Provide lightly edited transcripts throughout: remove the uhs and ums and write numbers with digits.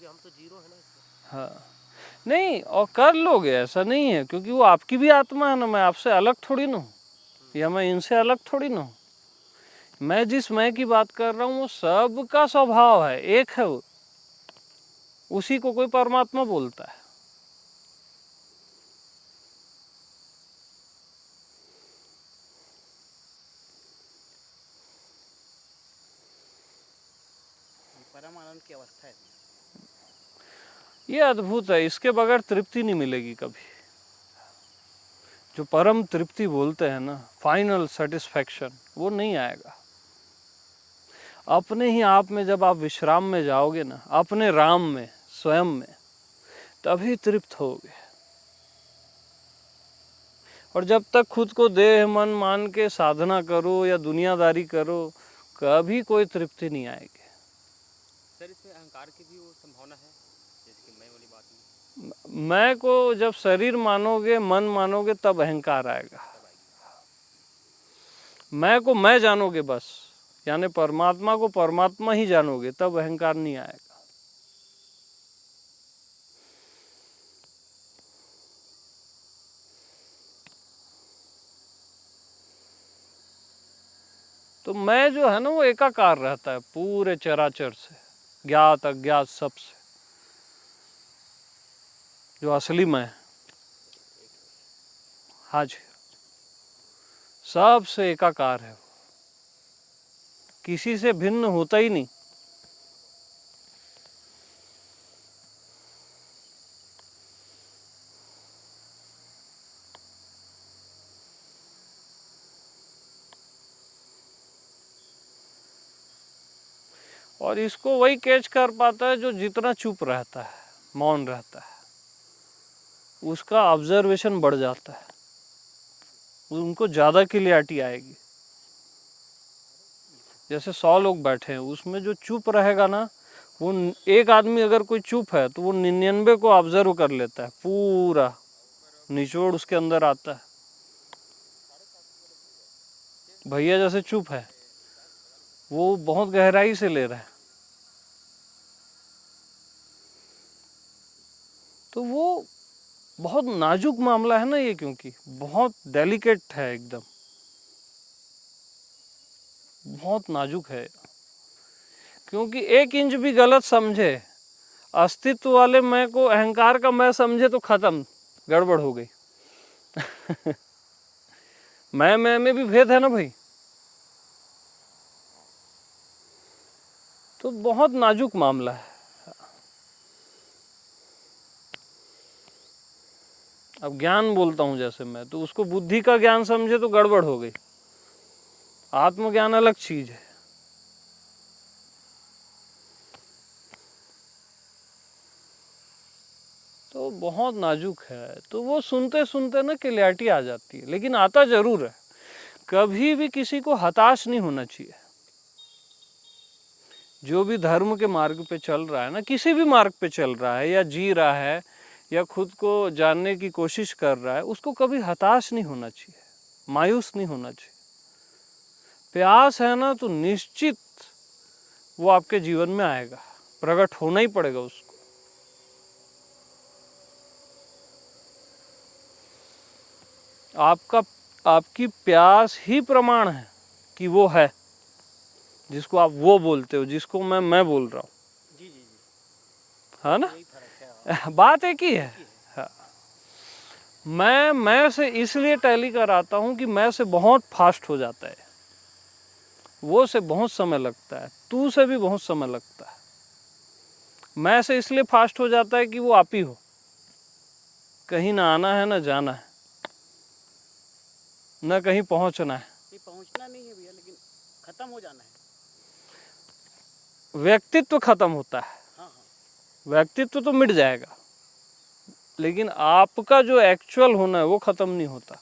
क्योंकि हम तो जीरो है ना इसमें। हाँ नहीं, और कर लोगे ऐसा नहीं है, क्योंकि वो आपकी भी आत्मा है ना, मैं आपसे अलग थोड़ी ना हूँ, या मैं इनसे अलग थोड़ी ना हूँ। मैं जिस मैं की बात कर रहा हूँ वो सबका स्वभाव है, एक है वो, उसी को कोई परमात्मा बोलता है। परम आनंद की अवस्था है। ये अद्भुत है, इसके बगैर तृप्ति नहीं मिलेगी कभी। जो परम तृप्ति बोलते हैं ना, फाइनल सेटिस्फैक्शन, वो नहीं आएगा। अपने ही आप में जब आप विश्राम में जाओगे ना, अपने राम में, स्वयं में, तभी तृप्त होगे। और जब तक खुद को देह मन मान के साधना करो या दुनियादारी करो, कभी कोई तृप्ति नहीं आएगी। सर इसमें अहंकार की भी वो संभावना है, जैसे कि मैं वाली बात में। मैं को जब शरीर मानोगे, मन मानोगे, तब अहंकार आएगा। मैं को मैं जानोगे बस, यानी परमात्मा को परमात्मा ही जानोगे, तब अहंकार नहीं आएगा। तो मैं जो है ना वो एकाकार रहता है पूरे चराचर से, ज्ञात अज्ञात सबसे। जो असली मैं, हाँ जी, सबसे एकाकार है, किसी से भिन्न होता ही नहीं। और इसको वही कैच कर पाता है जो जितना चुप रहता है, मौन रहता है, उसका ऑब्जर्वेशन बढ़ जाता है, उनको ज़्यादा क्लियरिटी आएगी। जैसे 100 लोग बैठे हैं, उसमें जो चुप रहेगा ना, वो एक आदमी अगर कोई चुप है तो वो 99 को ऑब्जर्व कर लेता है, पूरा निचोड़ उसके अंदर आता है। भैया जैसे चुप है, वो बहुत गहराई से ले रहा है, तो वो बहुत नाजुक मामला है ना ये, क्योंकि बहुत डेलिकेट है, एकदम बहुत नाजुक है। क्योंकि 1 इंच भी गलत समझे, अस्तित्व वाले मैं को अहंकार का मैं समझे तो खत्म, गड़बड़ हो गई। मैं में भी भेद है ना भाई। तो बहुत नाजुक मामला है। अब ज्ञान बोलता हूं जैसे मैं, तो उसको बुद्धि का ज्ञान समझे तो गड़बड़ हो गई। आत्मज्ञान अलग चीज है। तो बहुत नाजुक है, तो वो सुनते सुनते ना क्लैरिटी आ जाती है, लेकिन आता जरूर है। कभी भी किसी को हताश नहीं होना चाहिए। जो भी धर्म के मार्ग पे चल रहा है ना, किसी भी मार्ग पे चल रहा है या जी रहा है या खुद को जानने की कोशिश कर रहा है, उसको कभी हताश नहीं होना चाहिए, मायूस नहीं होना चाहिए। प्यास है ना तो निश्चित वो आपके जीवन में आएगा, प्रकट होना ही पड़ेगा उसको। आपकी प्यास ही प्रमाण है कि वो है, जिसको आप वो बोलते हो, जिसको मैं बोल रहा हूँ। जी जी जी, है ना, यही फर्क है। बात एक ही है। हाँ। मैं से इसलिए टैली कराता हूँ कि मैं से बहुत फास्ट हो जाता है, वो से बहुत समय लगता है, तू से भी बहुत समय लगता है। मैं से इसलिए फास्ट हो जाता है कि वो आप ही हो, कहीं ना आना है ना जाना है, ना कहीं पहुंचना है। ये पहुंचना नहीं है भैया, लेकिन खत्म हो जाना है। व्यक्तित्व खत्म होता है। हाँ हाँ, व्यक्तित्व तो मिट जाएगा, लेकिन आपका जो एक्चुअल होना है वो खत्म नहीं होता।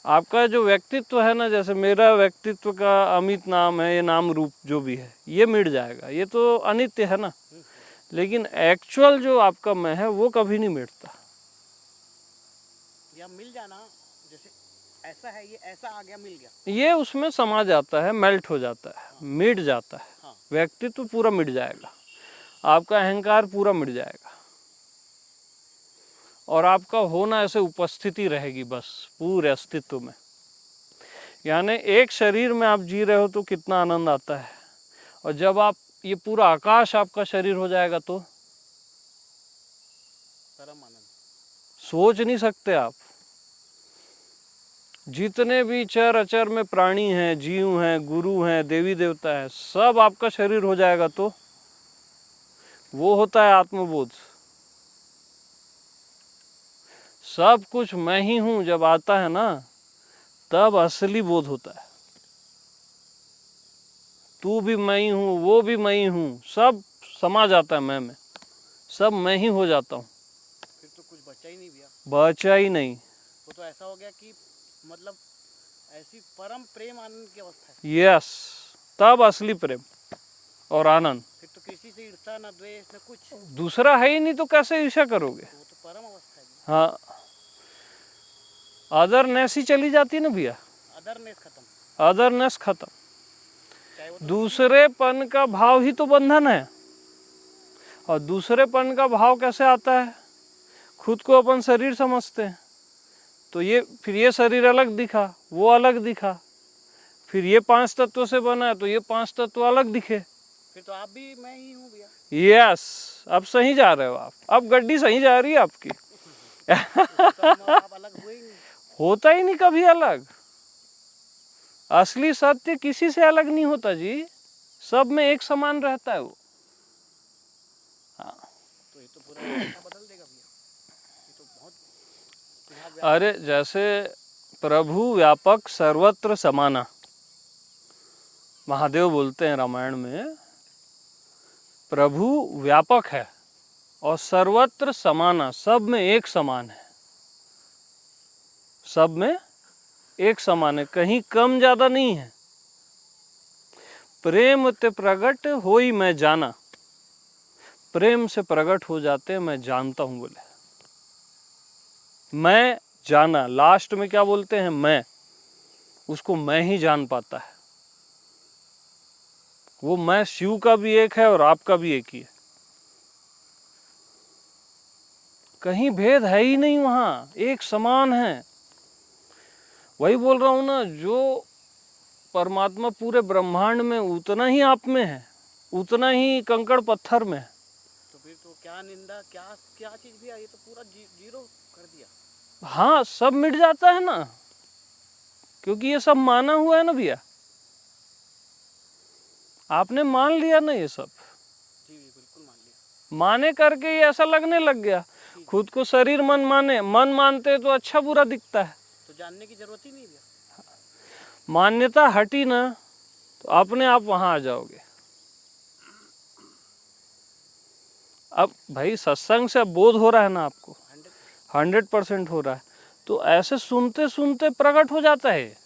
आपका जो व्यक्तित्व है ना, जैसे मेरा व्यक्तित्व का अमित नाम है, ये नाम रूप जो भी है, ये मिट जाएगा, ये तो अनित्य है ना। लेकिन एक्चुअल जो आपका मैं है वो कभी नहीं मिटता। या मिल जाना, जैसे ऐसा है, ये ऐसा आ गया, मिल गया, ये उसमें समा जाता है, मेल्ट हो जाता है, मिट जाता है। हाँ। व्यक्तित्व पूरा मिट जाएगा। आपका अहंकार पूरा मिट जाएगा और आपका होना ऐसे उपस्थिति रहेगी बस पूरे अस्तित्व में। यानी एक शरीर में आप जी रहे हो तो कितना आनंद आता है, और जब आप ये पूरा आकाश आपका शरीर हो जाएगा तो परम आनंद सोच नहीं सकते आप। जितने भी चर अचर में प्राणी हैं, जीव हैं, गुरु हैं, देवी देवता है, सब आपका शरीर हो जाएगा तो वो होता है आत्मबोध। सब कुछ मैं ही हूं जब आता है ना, तब असली बोध होता है। तू भी मैं ही हूं, वो भी मैं ही हूं, सब समा जाता है मैं में, सब मैं ही हो जाता हूं। फिर तो कुछ बचा ही नहीं भैया। बचा ही नहीं। वो तो ऐसा हो गया कि मतलब ऐसी परम प्रेम आनंद की अवस्था है। यस, तब असली प्रेम और आनंद। फिर तो किसी से ईर्ष्या ना द्वेष ना कुछ, दूसरा है ही नहीं तो कैसे ईर्ष्या करोगे। तो वो तो परम अवस्था है। हाँ, अदरनेस ही चली जाती है ना भैया, अदरनेस खत्म, अदरनेस खत्म। चाहे वो तो दूसरेपन का भाव ही तो बंधन है। और दूसरेपन का भाव कैसे आता है? खुद को अपन शरीर समझते हैं तो ये फिर ये शरीर अलग दिखा, वो अलग दिखा, फिर ये 5 तत्वों से बना है तो ये 5 तत्व अलग दिखे। फिर तो आप भी मैं ही हूँ भैया। यस, अब सही जा रहे हो आप, अब गड्डी सही जा रही है आपकी। तो आप अलग हुए ही नहीं। होता ही नहीं कभी अलग। असली सत्य किसी से अलग नहीं होता जी, सब में एक समान रहता है वो। हाँ, तो ये तो पूरा रास्ता बदल देगा भैया। ये तो बहुत अरे जैसे प्रभु व्यापक सर्वत्र समाना, महादेव बोलते हैं रामायण में, प्रभु व्यापक है और सर्वत्र समाना, सब में एक समान है, सब में एक समान है, कहीं कम ज्यादा नहीं है। प्रेम ते प्रगट होई मैं जाना, प्रेम से प्रकट हो जाते हैं मैं जानता हूं बोले। मैं जाना, लास्ट में क्या बोलते हैं? मैं, उसको मैं ही जान पाता है। वो मैं शिव का भी एक है और आपका भी एक ही है, कहीं भेद है ही नहीं, वहां एक समान है। वही बोल रहा हूं ना, जो परमात्मा पूरे ब्रह्मांड में उतना ही आप में है, उतना ही कंकड़ पत्थर में है। तो फिर तो क्या निंदा, क्या क्या चीज भैया, ये तो पूरा जीरो कर दिया। हाँ, सब मिट जाता है ना, क्योंकि ये सब माना हुआ है ना भैया, आपने मान लिया ना ये सब। जी बिल्कुल मान लिया। माने करके ये ऐसा लगने लग गया, खुद को शरीर मन माने, मन मानते तो अच्छा बुरा दिखता है, तो जानने की जरूरत ही नहीं भैया। मान्यता हटी ना तो अपने आप वहां आ जाओगे। अब भाई सत्संग से बोध हो रहा है ना आपको, 100% हो रहा है, तो ऐसे सुनते सुनते प्रकट हो जाता है।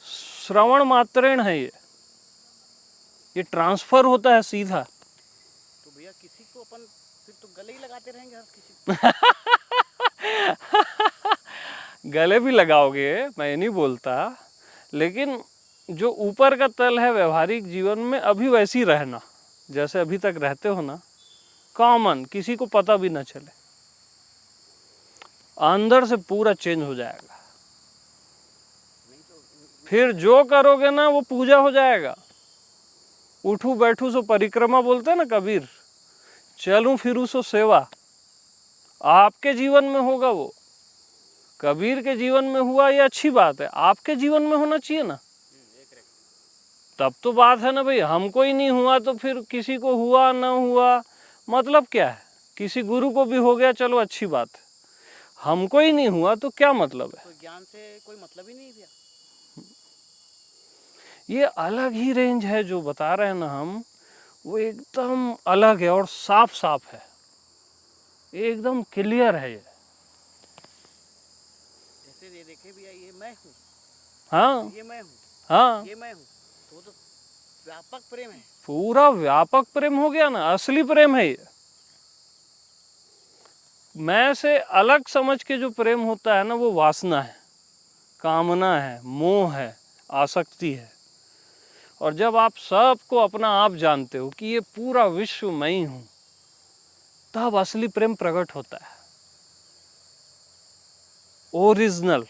श्रवण मात्रेण है ये ट्रांसफर होता है सीधा। तो भैया किसी को अपन फिर तो गले ही लगाते रहेंगे हर किसी को। गले भी लगाओगे, मैं नहीं बोलता, लेकिन जो ऊपर का तल है व्यवहारिक जीवन में अभी वैसी रहना जैसे अभी तक रहते हो ना, कॉमन, किसी को पता भी ना चले, अंदर से पूरा चेंज हो जाएगा। फिर जो करोगे ना वो पूजा हो जाएगा। उठू बैठू सो परिक्रमा बोलते हैं ना कबीर, चलूं फिरूं सो सेवा, आपके जीवन में होगा वो। कबीर के जीवन में हुआ ये अच्छी बात है, आपके जीवन में होना चाहिए ना, तब तो बात है ना भाई। हमको ही नहीं हुआ तो फिर किसी को हुआ ना हुआ मतलब क्या है? किसी गुरु को भी हो गया, चलो अच्छी बात है, हमको ही नहीं हुआ तो क्या मतलब है? तो ज्ञान से कोई मतलब ही नहीं भैया। ये अलग ही रेंज है जो बता रहे हैं ना हम, वो एकदम अलग है और साफ साफ है, एकदम क्लियर है ये। जैसे ये देखे भैया, ये मैं हूँ, हाँ ये मैं हूँ, हाँ, ये मैं हूँ, तो व्यापक प्रेम है, पूरा व्यापक प्रेम हो गया ना, असली प्रेम है ये। मैं से अलग समझ के जो प्रेम होता है ना, वो वासना है, कामना है, मोह है, आसक्ति है। और जब आप सबको अपना आप जानते हो कि ये पूरा विश्व मैं ही हूं, तब असली प्रेम प्रकट होता है, ओरिजिनल।